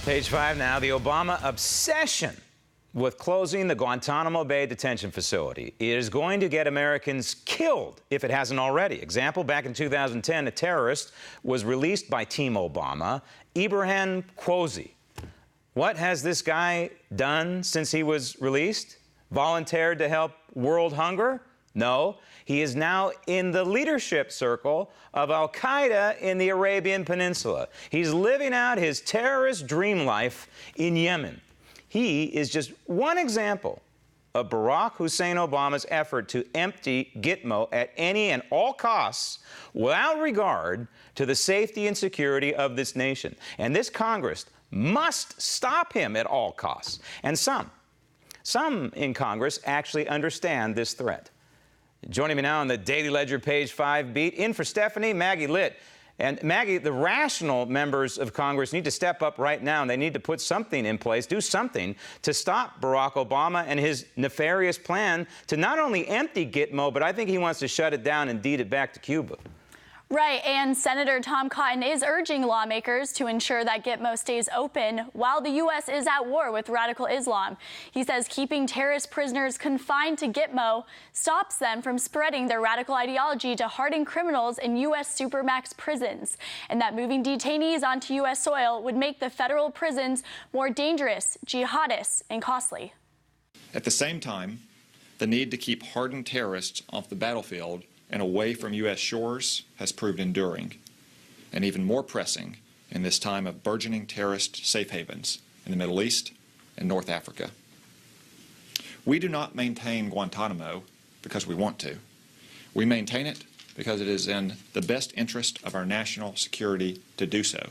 Page 5 now. The Obama obsession with closing the Guantanamo Bay detention facility is going to get Americans killed if it hasn't already. Example, back in 2010, a terrorist was released by Team Obama, Ibrahim Quozi. What has this guy done since he was released? Volunteered to help world hunger? No. He is now in the leadership circle of al-Qaeda in the Arabian Peninsula. He's living out his terrorist dream life in Yemen. He is just one example of Barack Hussein Obama's effort to empty GITMO at any and all costs without regard to the safety and security of this nation. And this Congress must stop him at all costs. And some in Congress actually understand this threat. Joining me now on the Daily Ledger Page 5 beat, in for Stephanie, Maggie Lit. And Maggie, the rational members of Congress need to step up right now, and they need to put something in place, do something to stop Barack Obama and his nefarious plan to not only empty GITMO, but I think he wants to shut it down and deed it back to Cuba. Right, and Senator Tom Cotton is urging lawmakers to ensure that GITMO stays open while the U.S. is at war with radical Islam. He says keeping terrorist prisoners confined to GITMO stops them from spreading their radical ideology to hardened criminals in U.S. supermax prisons, and that moving detainees onto U.S. soil would make the federal prisons more dangerous, jihadists, and costly. At the same time, the need to keep hardened terrorists off the battlefield and away from U.S. shores has proved enduring, and even more pressing in this time of burgeoning terrorist safe havens in the Middle East and North Africa. We do not maintain Guantanamo because we want to. We maintain it because it is in the best interest of our national security to do so.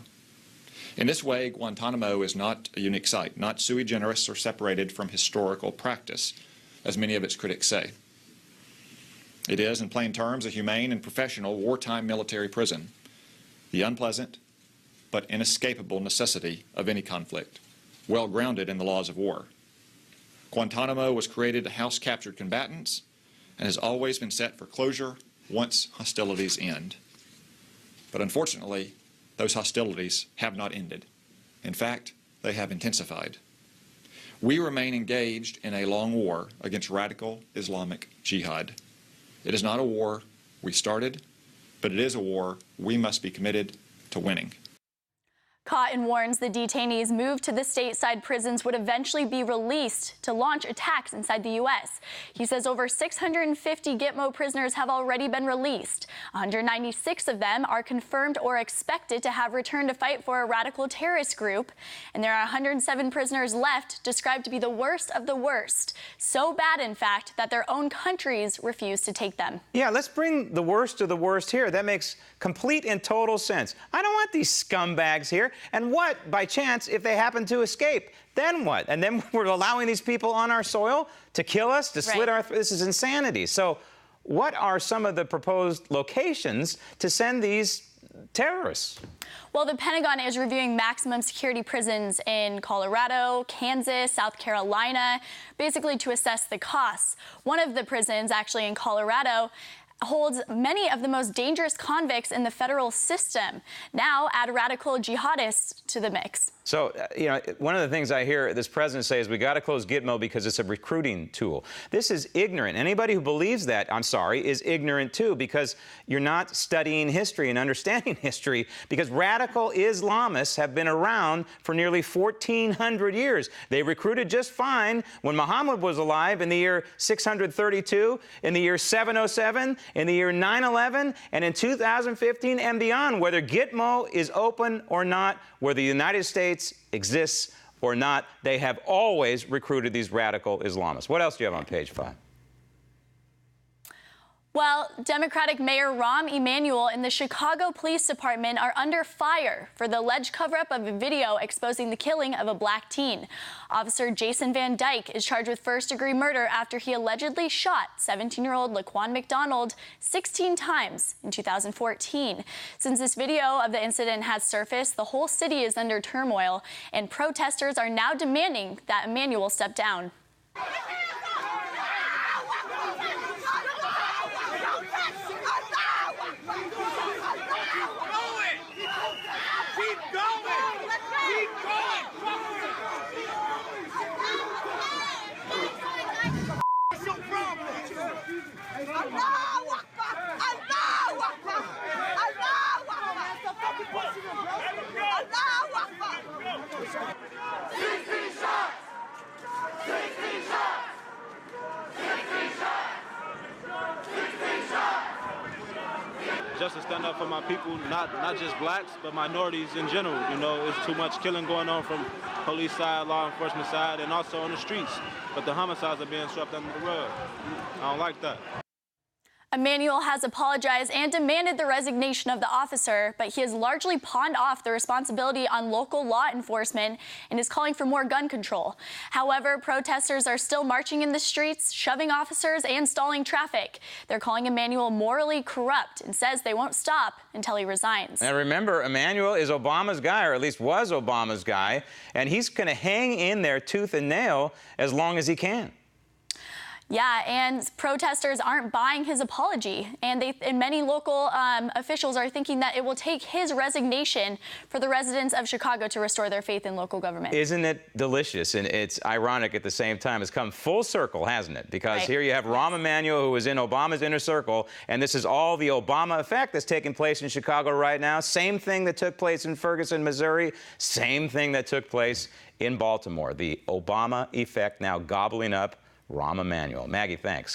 In this way, Guantanamo is not a unique site, not sui generis or separated from historical practice, as many of its critics say. It is, in plain terms, a humane and professional wartime military prison, the unpleasant but inescapable necessity of any conflict, well grounded in the laws of war. Guantanamo was created to house captured combatants and has always been set for closure once hostilities end. But unfortunately, those hostilities have not ended. In fact, they have intensified. We remain engaged in a long war against radical Islamic jihad. It is not a war we started, but it is a war we must be committed to winning. Cotton warns the detainees moved to the stateside prisons would eventually be released to launch attacks inside the U.S. He says over 650 GITMO prisoners have already been released. 196 of them are confirmed or expected to have returned to fight for a radical terrorist group. And there are 107 prisoners left, described to be the worst of the worst. So bad, in fact, that their own countries refuse to take them. Yeah, let's bring the worst of the worst here. That makes complete and total sense. I don't want these scumbags here. And what, by chance, if they happen to escape? Then what? And then we're allowing these people on our soil to kill us, to slit our... This is insanity. So what are some of the proposed locations to send these terrorists? Well, the Pentagon is reviewing maximum security prisons in Colorado, Kansas, South Carolina, basically to assess the costs. One of the prisons, actually in Colorado, holds many of the most dangerous convicts in the federal system. Now add radical jihadists to the mix. So, you know, one of the things I hear this president say is we got to close GITMO because it's a recruiting tool. This is ignorant. Anybody who believes that, I'm sorry, is ignorant too, because you're not studying history and understanding history, because radical Islamists have been around for nearly 1,400 years. They recruited just fine when Muhammad was alive in the year 632, in the year 707, in the year 9/11, and in 2015 and beyond, whether GITMO is open or not, whether the United States exists or not, they have always recruited these radical Islamists. What else do you have on page 5? Well, Democratic Mayor Rahm Emanuel and the Chicago Police Department are under fire for the alleged cover-up of a video exposing the killing of a black teen. Officer Jason Van Dyke is charged with first-degree murder after he allegedly shot 17-year-old Laquan McDonald 16 times in 2014. Since this video of the incident has surfaced, the whole city is under turmoil, and protesters are now demanding that Emanuel step down. Keep going! Keep going! stand up for my people, not just blacks, but minorities in general. You know, it's too much killing going on from police side, law enforcement side, and also on the streets. But the homicides are being swept under the rug. I don't like that. Emanuel has apologized and demanded the resignation of the officer, but he has largely pawned off the responsibility on local law enforcement and is calling for more gun control. However, protesters are still marching in the streets, shoving officers and stalling traffic. They're calling Emanuel morally corrupt and says they won't stop until he resigns. And remember, Emanuel is Obama's guy, or at least was Obama's guy, and he's going to hang in there tooth and nail as long as he can. Yeah, and protesters aren't buying his apology, and many local officials are thinking that it will take his resignation for the residents of Chicago to restore their faith in local government. Isn't it delicious? And it's ironic at the same time. It's come full circle, hasn't it? Because here you have Rahm Emanuel, who is in Obama's inner circle, and this is all the Obama effect that's taking place in Chicago right now. Same thing that took place in Ferguson, Missouri. Same thing that took place in Baltimore. The Obama effect now gobbling up Rahm Emanuel. Maggie, thanks.